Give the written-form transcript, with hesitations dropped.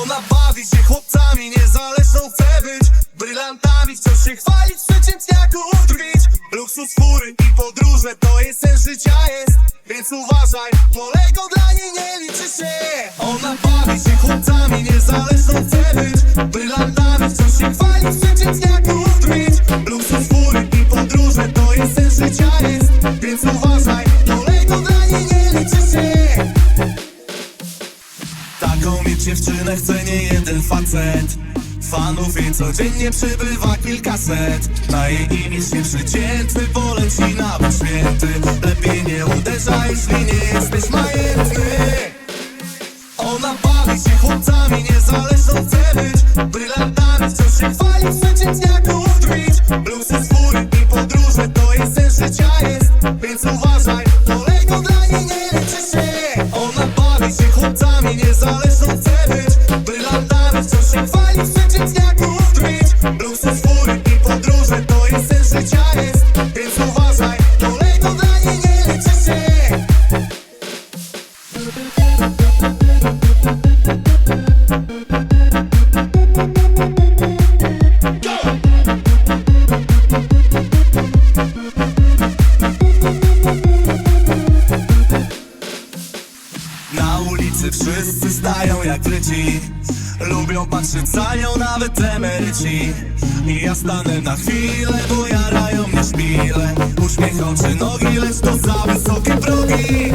Ona bawi się chłopcami, niezależną chce być brylantami, wciąż się chwalić, przeciętniaków drwić. Luksus, fury i podróże to jest sens życia jest. Więc uważaj, kolego, dla niej nie liczy się. Ona bawi się chłopcami, niezależną chce być brylantami, wciąż się chwalić, przeciętniaków drwić. Luksus, fury i podróże to jest sens życia jest. Więc uważaj, kolego, dla niej nie liczy się. Taką mieć dziewczynę chce nie jeden facet. Fanów jej codziennie przybywa kilkaset. Na jej imidż nieprzeciętny, poleci nawet święty. Lepiej nie uderzaj, jeśli nie jesteś majętny. Ona bawi się chłopcami, niezależną chce być brylantami, wciąż się chwalić, przeciętniaków drwić. Luksus, fury i podróże to jest sens życia jest. Więc uważaj, kolego, dla niej nie liczy się. Ona bawi się chłopcami, niezależną chce być brylantami, wciąż się chwalić, przeciętniaków drwić. Luksus, fury i podróże to jest sens życia jest. Więc uważaj, kolego, dla niej nie liczy się. Na ulicy wszyscy stają jak wryci. Lubią patrzeć za nią nawet emeryci. I ja stanę na chwilę, bo jarają mnie szpile. Uśmiech oczy, nogi, lecz to za wysokie progi.